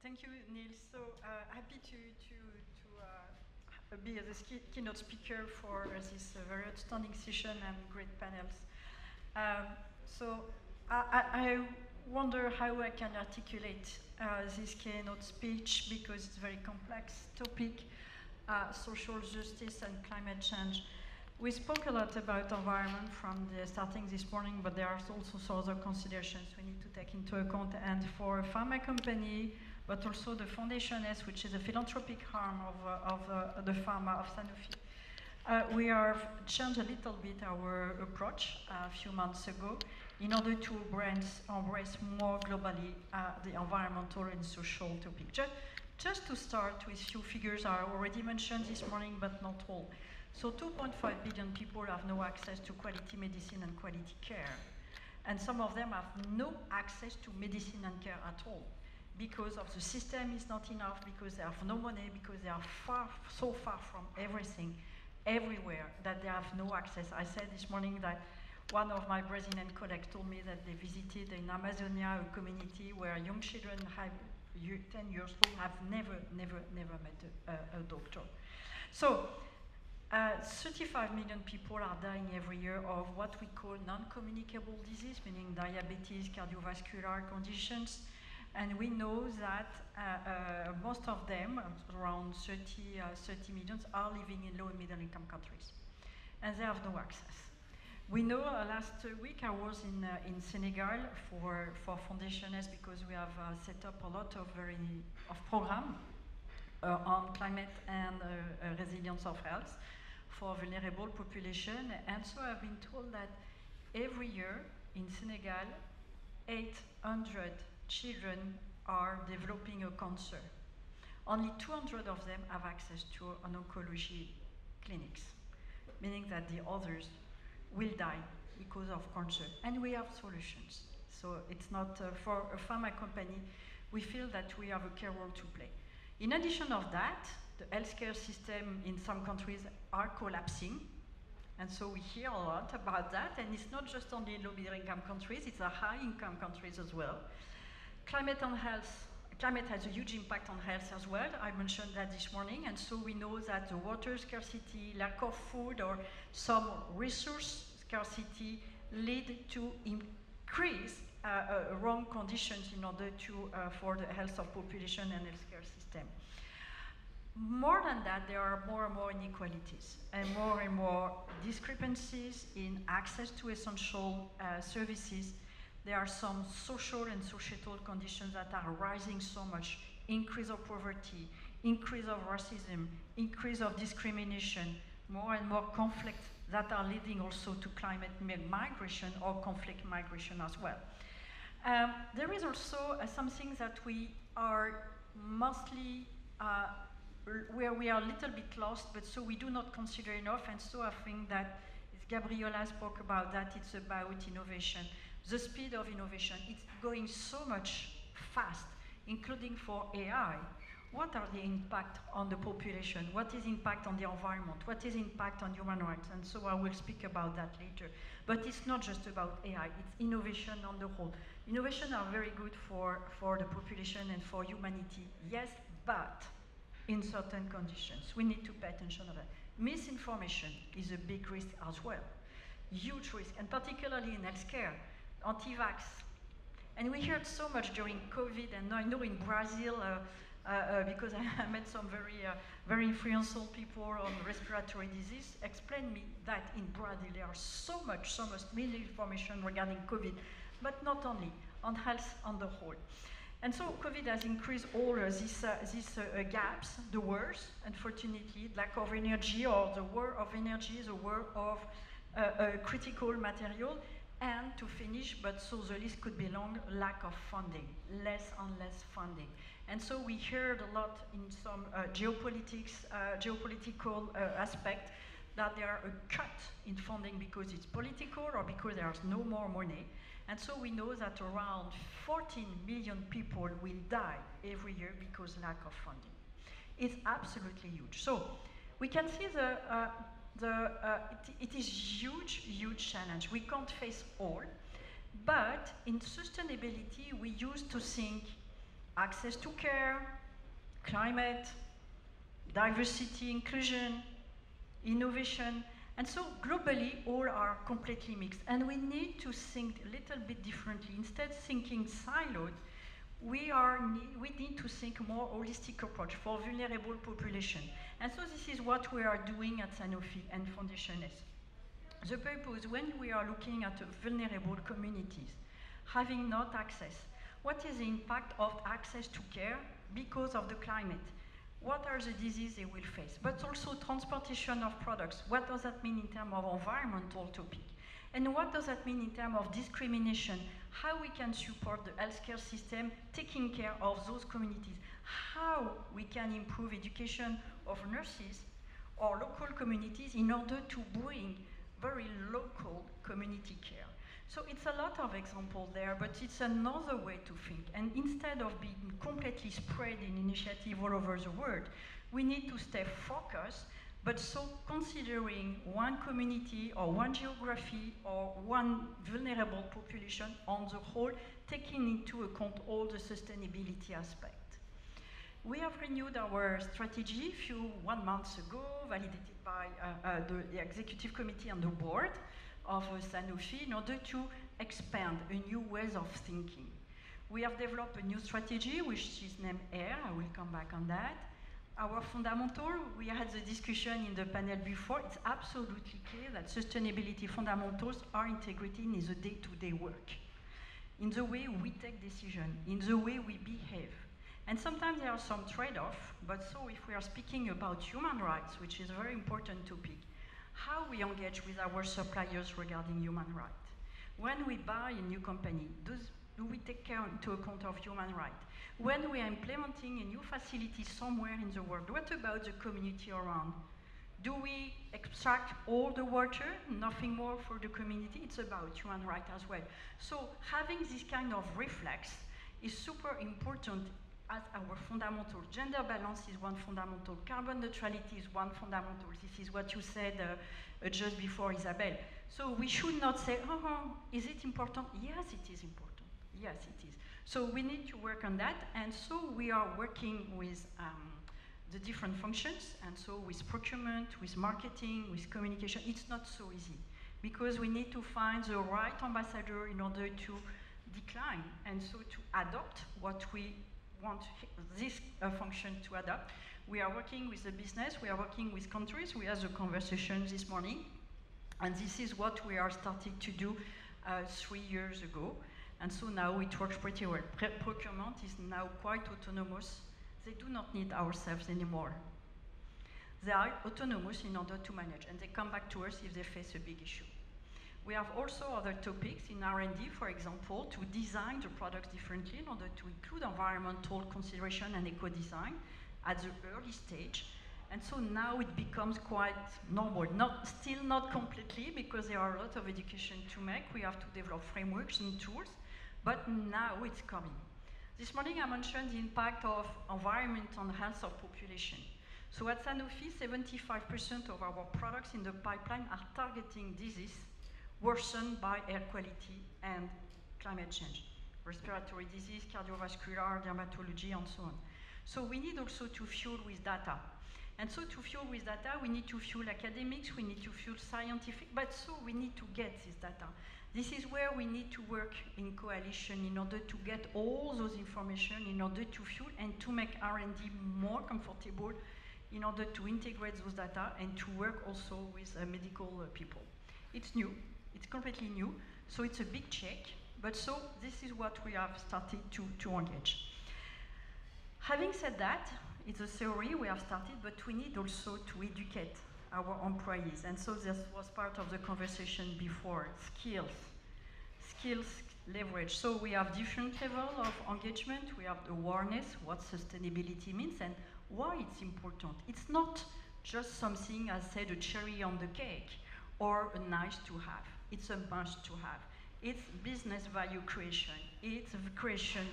Thank you, Neil. So happy to be the keynote speaker for this very outstanding session and great panels. So I wonder how I can articulate this keynote speech, because it's a very complex topic, social justice and climate change. We spoke a lot about environment from the starting this morning, but there are also some other considerations we need to take into account. And for a pharma company, but also the Foundation S, which is a philanthropic arm of the pharma of Sanofi, we have changed a little bit our approach a few months ago in order to embrace more globally the environmental and social topic. Just to start with few figures I already mentioned this morning, but not all. So 2.5 billion people have no access to quality medicine and quality care. And some of them have no access to medicine and care at all, because of the system is not enough, because they have no money, because they are so far from everything, everywhere, that they have no access. I said this morning that one of my Brazilian colleagues told me that they visited in Amazonia a community where young children 10 years old have never met a doctor. So 35 million people are dying every year of what we call non-communicable disease, meaning diabetes, cardiovascular conditions. And we know that most of them, around 30 million, are living in low and middle income countries. And they have no access. We know last week I was in Senegal for Foundation S, because we have set up a lot of programs on climate and resilience of health for vulnerable population. And so I've been told that every year in Senegal, 800 children are developing a cancer. Only 200 of them have access to an oncology clinics, meaning that the others will die because of cancer. And we have solutions. So it's not, for a pharma company, we feel that we have a key role to play. In addition of that, the healthcare system in some countries are collapsing. And so we hear a lot about that. And it's not just only in low-middle income countries, it's a high-income countries as well. Climate has a huge impact on health as well. I mentioned that this morning. And so we know that the water scarcity, lack of food, or some resource scarcity lead to increase wrong conditions in order for the health of population and healthcare system. More than that, there are more and more inequalities and more discrepancies in access to essential services. There are some social and societal conditions that are rising so much: increase of poverty, increase of racism, increase of discrimination, more and more conflict that are leading also to climate migration or conflict migration as well. There is also something that we are mostly where we are a little bit lost, but so we do not consider enough. And so I think that, as Gabriela spoke about that, it's about innovation. The speed of innovation, it's going so much fast, including for AI. What are the impact on the population? What is impact on the environment? What is impact on human rights? And so I will speak about that later. But it's not just about AI, it's innovation on the whole. Innovation are very good for the population and for humanity, yes, but in certain conditions. We need to pay attention to that. Misinformation is a big risk as well, huge risk, and particularly in healthcare. Anti-vax. And we heard so much during COVID, and I know in Brazil, because I met some very influential people on respiratory disease, explained me that in Brazil there are so much misinformation regarding COVID, but not only, on health on the whole. And so COVID has increased all these gaps, the wars, unfortunately, lack of energy, or the war of energy, the war of critical material. And to finish, but so the list could be long, lack of funding, less and less funding. And so we heard a lot in some geopolitical aspect that there are a cut in funding because it's political or because there's no more money. And so we know that around 14 million people will die every year because lack of funding. It's absolutely huge. So we can see it is huge challenge. We can't face all, but in sustainability, we used to think access to care, climate, diversity, inclusion, innovation. And so globally, all are completely mixed. And we need to think a little bit differently. Instead of thinking siloed, we need to think more holistic approach for vulnerable population. And so this is what we are doing at Sanofi and Foundation S. The purpose, when we are looking at vulnerable communities, having not access, what is the impact of access to care because of the climate? What are the diseases they will face? But also transportation of products. What does that mean in terms of environmental topic? And what does that mean in terms of discrimination? How we can support the healthcare system taking care of those communities? How we can improve education of nurses or local communities in order to bring very local community care. So it's a lot of examples there, but it's another way to think. And instead of being completely spread in initiative all over the world, we need to stay focused, but so considering one community or one geography or one vulnerable population on the whole, taking into account all the sustainability aspects. We have renewed our strategy 1 month ago, validated by the executive committee and the board of Sanofi in order to expand a new ways of thinking. We have developed a new strategy which is named AIR. I will come back on that. Our fundamental, we had the discussion in the panel before, it's absolutely clear that sustainability fundamentals are integrated in the day-to-day work, in the way we take decisions, in the way we behave. And sometimes there are some trade-offs, but so if we are speaking about human rights, which is a very important topic, how we engage with our suppliers regarding human rights. When we buy a new company, do we take care into account of human rights? When we are implementing a new facility somewhere in the world, what about the community around? Do we extract all the water, nothing more for the community? It's about human rights as well. So having this kind of reflex is super important as our fundamental. Gender balance is one fundamental. Carbon neutrality is one fundamental. This is what you said just before, Isabel. So we should not say, is it important? Yes, it is important. Yes, it is. So we need to work on that. And so we are working with the different functions. And so with procurement, with marketing, with communication, it's not so easy because we need to find the right ambassador in order to decline and so to adopt what we want this function to adapt. We are working with the business, we are working with countries, we had a conversation this morning, and this is what we are starting to do 3 years ago, and so now it works pretty well. Procurement is now quite autonomous. They do not need ourselves anymore. They are autonomous in order to manage, and they come back to us if they face a big issue. We have also other topics in R&D, for example, to design the products differently in order to include environmental consideration and eco-design at the early stage. And so now it becomes quite normal, still not completely, because there are a lot of education to make. We have to develop frameworks and tools, but now it's coming. This morning I mentioned the impact of environment on the health of population. So at Sanofi, 75% of our products in the pipeline are targeting disease worsened by air quality and climate change. Respiratory disease, cardiovascular, dermatology, and so on. So we need also to fuel with data. And so to fuel with data, we need to fuel academics, we need to fuel scientific, but so we need to get this data. This is where we need to work in coalition in order to get all those information, in order to fuel and to make R&D more comfortable, in order to integrate those data and to work also with medical people. It's new. It's completely new, so it's a big check, but so this is what we have started to engage. Having said that, it's a theory we have started, but we need also to educate our employees, and so this was part of the conversation before, skills leverage. So we have different levels of engagement, we have awareness, what sustainability means, and why it's important. It's not just something, as said, a cherry on the cake, or a nice to have. It's a must to have. It's business value creation. It's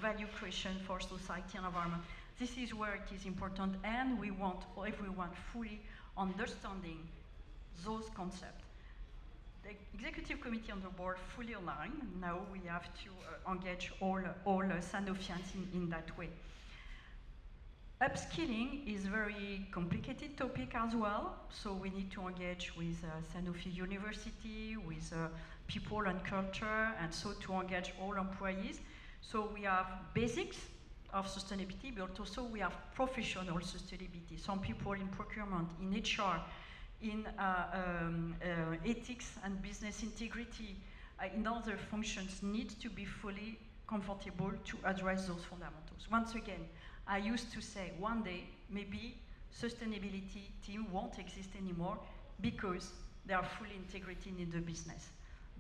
value creation for society and environment. This is where it is important, and we want everyone fully understanding those concepts. the executive committee on the board fully aligned. Now we have to engage all Sanofians in that way. Upskilling is a very complicated topic as well, so we need to engage with Sanofi University, with people and culture, and so to engage all employees. So we have basics of sustainability, but also we have professional sustainability. Some people in procurement, in HR, in ethics and business integrity, in other functions need to be fully comfortable to address those fundamentals. Once again, I used to say one day maybe sustainability team won't exist anymore because they are fully integrated in the business.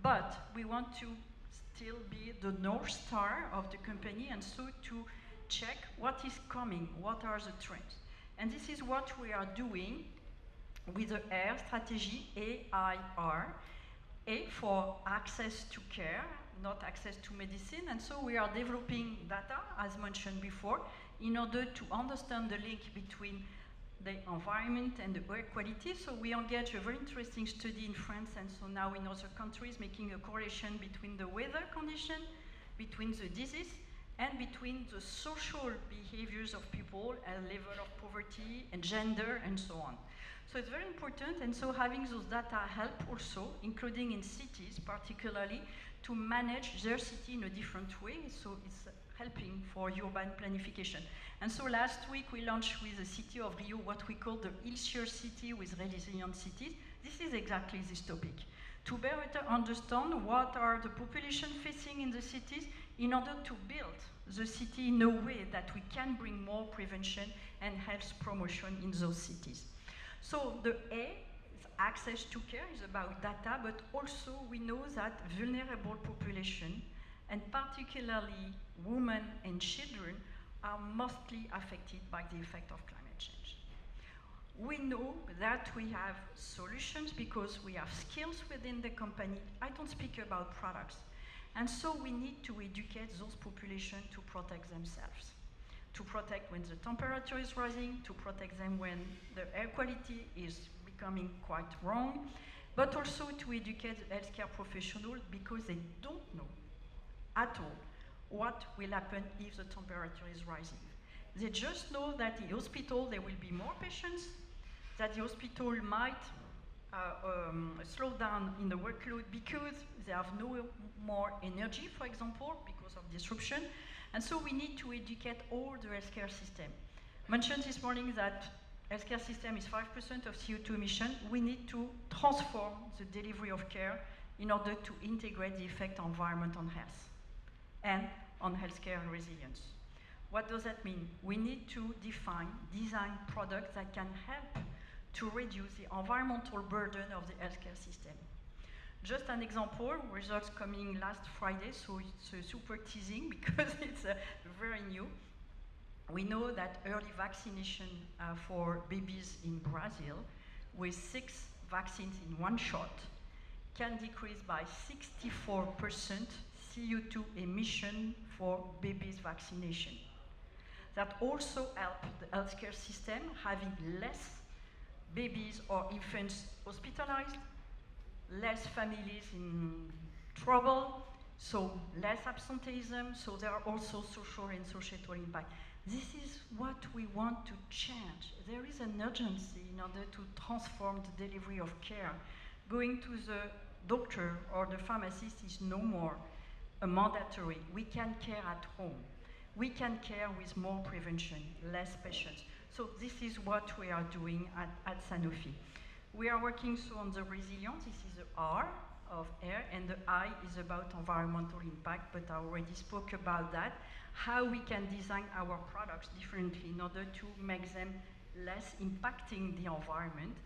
But we want to still be the North Star of the company, and so to check what is coming, what are the trends. And this is what we are doing with the AIR strategy, A-I-R, A for access to care, not access to medicine, and so we are developing data, as mentioned before, in order to understand the link between the environment and the air quality. So we engage a very interesting study in France and so now in other countries, making a correlation between the weather condition, between the disease, and between the social behaviors of people, and level of poverty, and gender, and so on. So it's very important, and so having those data help also, including in cities particularly, to manage their city in a different way, so it's helping for urban planification. And so last week we launched with the city of Rio what we call the healthier city with resilient cities. This is exactly this topic. To better understand what are the population facing in the cities in order to build the city in a way that we can bring more prevention and health promotion in those cities. So the A, access to care, is about data, but also we know that vulnerable population, and particularly women and children, are mostly affected by the effect of climate change. We know that we have solutions because we have skills within the company. I don't speak about products. And so we need to educate those populations to protect themselves, to protect when the temperature is rising, to protect them when the air quality is becoming quite wrong, but also to educate the healthcare professionals because they don't know at all what will happen if the temperature is rising. They just know that in the hospital there will be more patients, that the hospital might slow down in the workload because they have no more energy, for example, because of disruption. And so we need to educate all the healthcare system. Mentioned this morning that healthcare system is 5% of CO2 emission. We need to transform the delivery of care in order to integrate the effect of environment on health and on healthcare resilience. What does that mean? We need to design products that can help to reduce the environmental burden of the healthcare system. Just an example, results coming last Friday, so it's super teasing because it's very new. We know that early vaccination for babies in Brazil with 6 vaccines in one shot can decrease by 64% CO2 emission for babies' vaccination. That also helps the healthcare system having less babies or infants hospitalized, less families in trouble, so less absenteeism, so there are also social and societal impact. This is what we want to change. There is an urgency in order to transform the delivery of care. Going to the doctor or the pharmacist is no more a mandatory. We can care at home. We can care with more prevention, less patients. So this is what we are doing at Sanofi. We are working so on the resilience. This is the R of air, and the I is about environmental impact, but I already spoke about that. How we can design our products differently in order to make them less impacting the environment,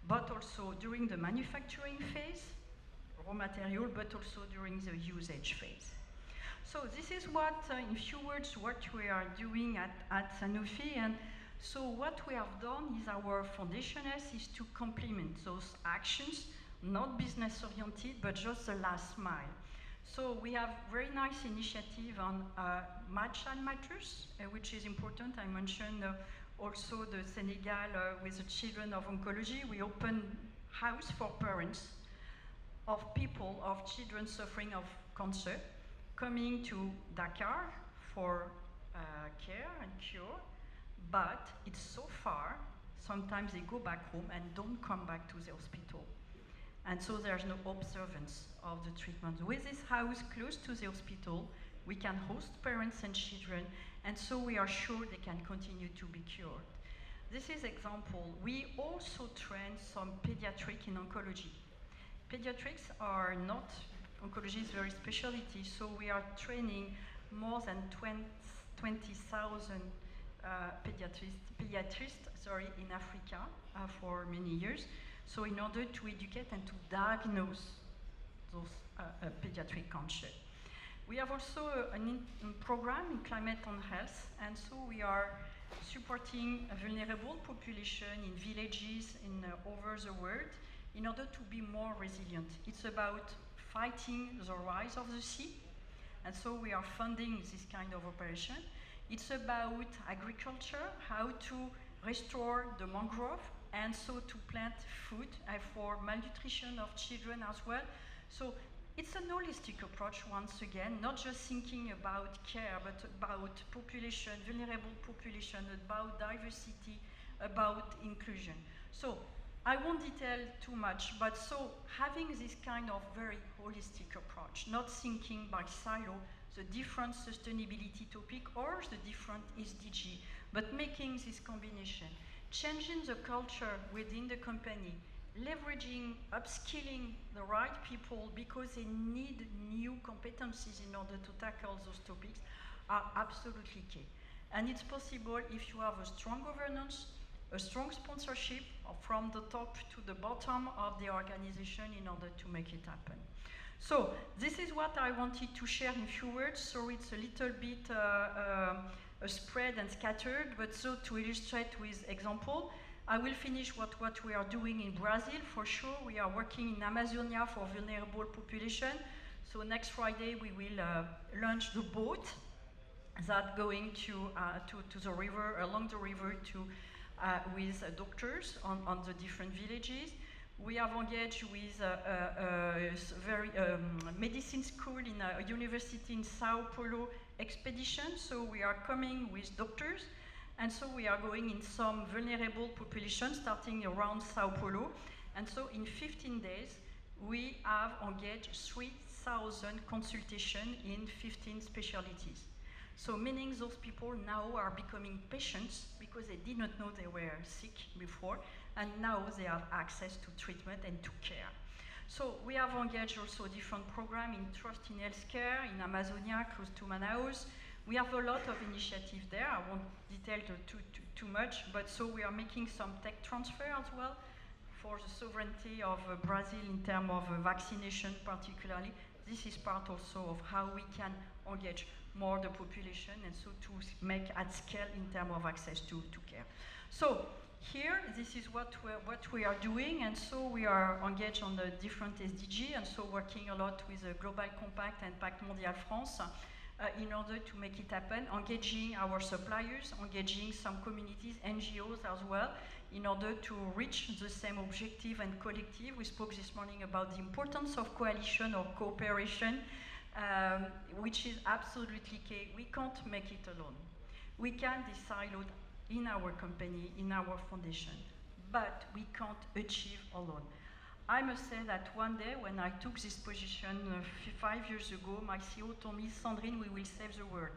but also during the manufacturing phase, raw material, but also during the usage phase. So this is what, in few words, what we are doing at Sanofi. And so what we have done is our foundation is to complement those actions, not business-oriented, but just the last mile. So we have very nice initiative on Child Matters, which is important. I mentioned also the Senegal with the children of oncology. We open house for parents of people, of children suffering of cancer, coming to Dakar for care and cure, but it's so far, sometimes they go back home and don't come back to the hospital. And so there's no observance of the treatment. With this house close to the hospital, we can host parents and children, and so we are sure they can continue to be cured. This is example. We also train some pediatric in oncology. Pediatrics are not, oncology is very specialty, so we are training more than 20,000 pediatrists in Africa for many years. So in order to educate and to diagnose those pediatric cancer. We have also a program in climate and health, and so we are supporting a vulnerable population in villages over the world in order to be more resilient. It's about fighting the rise of the sea, and so we are funding this kind of operation. It's about agriculture, how to restore the mangrove, and so to plant food for malnutrition of children as well. So it's an holistic approach, once again, not just thinking about care, but about population, vulnerable population, about diversity, about inclusion. So I won't detail too much, but so having this kind of very holistic approach, not thinking by silo the different sustainability topic or the different SDG, but making this combination, changing the culture within the company, leveraging, upskilling the right people because they need new competencies in order to tackle those topics are absolutely key. And it's possible if you have a strong governance, a strong sponsorship from the top to the bottom of the organization in order to make it happen. So this is what I wanted to share in few words. So it's a little bit spread and scattered, but so to illustrate with example, I will finish what we are doing in Brazil. For sure, we are working in Amazonia for vulnerable population. So next Friday, we will launch the boat that going to the river, along the river with doctors on the different villages. We have engaged with a very medicine school in a university in Sao Paulo expedition. So we are coming with doctors. And so we are going in some vulnerable populations starting around Sao Paulo. And so in 15 days, we have engaged 3,000 consultations in 15 specialties. So meaning those people now are becoming patients because they did not know they were sick before, and now they have access to treatment and to care. So we have engaged also different programs in trust in healthcare in Amazonia, close to Manaus. We have a lot of initiatives there. I won't detail too much, but so we are making some tech transfer as well for the sovereignty of Brazil in terms of vaccination particularly. This is part also of how we can engage more the population and so to make at scale in terms of access to care. So here, this is what we are doing, and so we are engaged on the different SDG, and so working a lot with the Global Compact and Pacte Mondial France, in order to make it happen, engaging our suppliers, engaging some communities, NGOs as well, in order to reach the same objective and collective. We spoke this morning about the importance of coalition or cooperation, which is absolutely key. We can't make it alone. We can decide in our company, in our foundation, but we can't achieve alone. I must say that one day when I took this position 5 years ago, my CEO told me, Sandrine, we will save the world.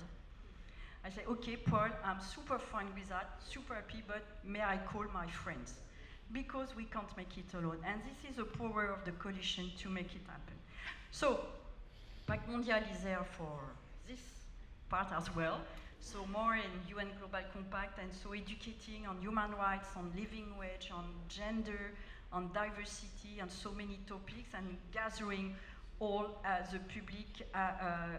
I said, okay, Paul, I'm super fine with that, super happy, but may I call my friends? Because we can't make it alone. And this is the power of the coalition to make it happen. So, Pacte Mondial is there for this part as well. So more in UN Global Compact, and so educating on human rights, on living wage, on gender, on diversity, and so many topics, and gathering all the public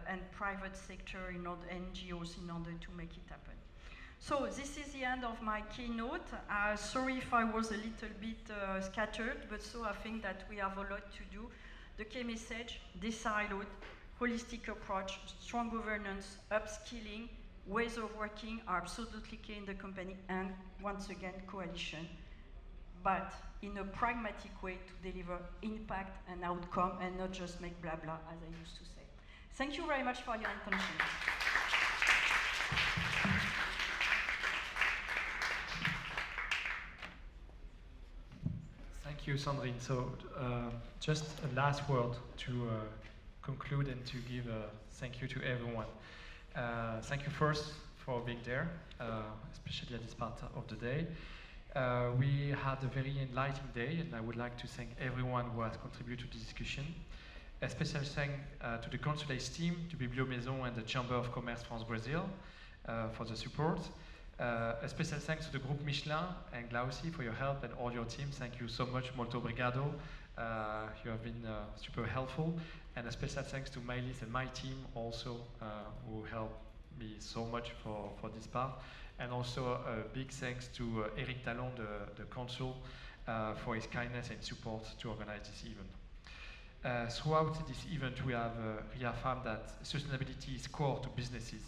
and private sector in order, NGOs in order to make it happen. So this is the end of my keynote. Sorry if I was a little bit scattered, but so I think that we have a lot to do. The key message, de-siloed, holistic approach, strong governance, upskilling, ways of working are absolutely key in the company, and once again, coalition. but in a pragmatic way to deliver impact and outcome and not just make blah blah, as I used to say. Thank you very much for your attention. Thank you, Sandrine. So just a last word to conclude and to give a thank you to everyone. Thank you first for being there, especially at this part of the day. We had a very enlightening day, and I would like to thank everyone who has contributed to the discussion. A special thank to the Concilier team, to Bibliomaison and the Chamber of Commerce France-Brazil for the support. A special thanks to the Group Michelin and Glauci for your help and all your team. Thank you so much, molto obrigado. You have been super helpful. And a special thanks to Maëlys and my team also, who helped me so much for this part. And also a big thanks to Eric Talon, the consul, for his kindness and support to organize this event. Throughout this event, we have reaffirmed that sustainability is core to businesses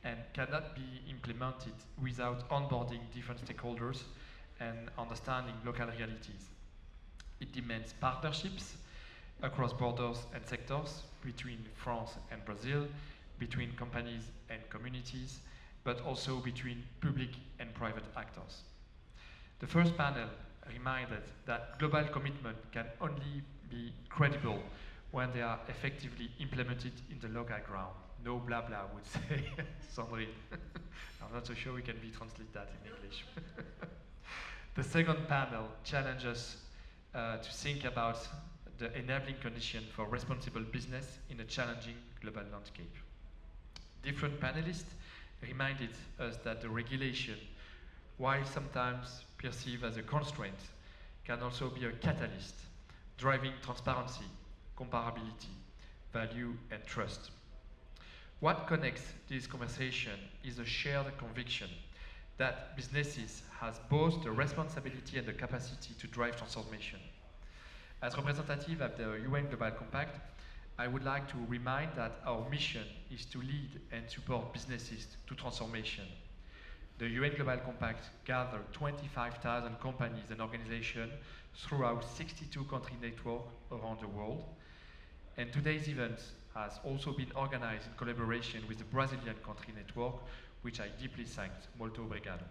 and cannot be implemented without onboarding different stakeholders and understanding local realities. It demands partnerships across borders and sectors between France and Brazil, between companies and communities, but also between public and private actors. The first panel reminded that global commitment can only be credible when they are effectively implemented in the local ground. No blah blah, would say Sandrine. I'm not so sure we can translate that in English. The second panel challenges us to think about the enabling condition for responsible business in a challenging global landscape. Different panelists reminded us that the regulation, while sometimes perceived as a constraint, can also be a catalyst, driving transparency, comparability, value, and trust. What connects this conversation is a shared conviction that businesses has both the responsibility and the capacity to drive transformation. As representative of the UN Global Compact, I would like to remind that our mission is to lead and support businesses to transformation. The UN Global Compact gathered 25,000 companies and organizations throughout 62 country networks around the world. And today's event has also been organized in collaboration with the Brazilian country network, which I deeply thank. Molto obrigado.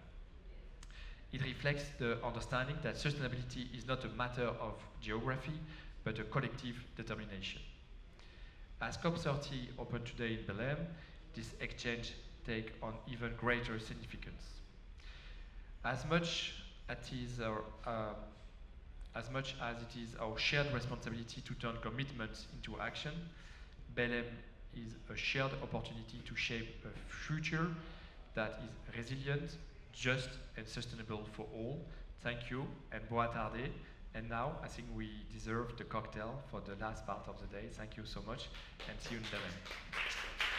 It reflects the understanding that sustainability is not a matter of geography, but a collective determination. As COP30 opened today in Belém, this exchange takes on even greater significance. As much as it is our shared responsibility to turn commitments into action, Belém is a shared opportunity to shape a future that is resilient, just, and sustainable for all. Thank you, and boa tarde. And now, I think we deserve the cocktail for the last part of the day. Thank you so much, and see you in Belém.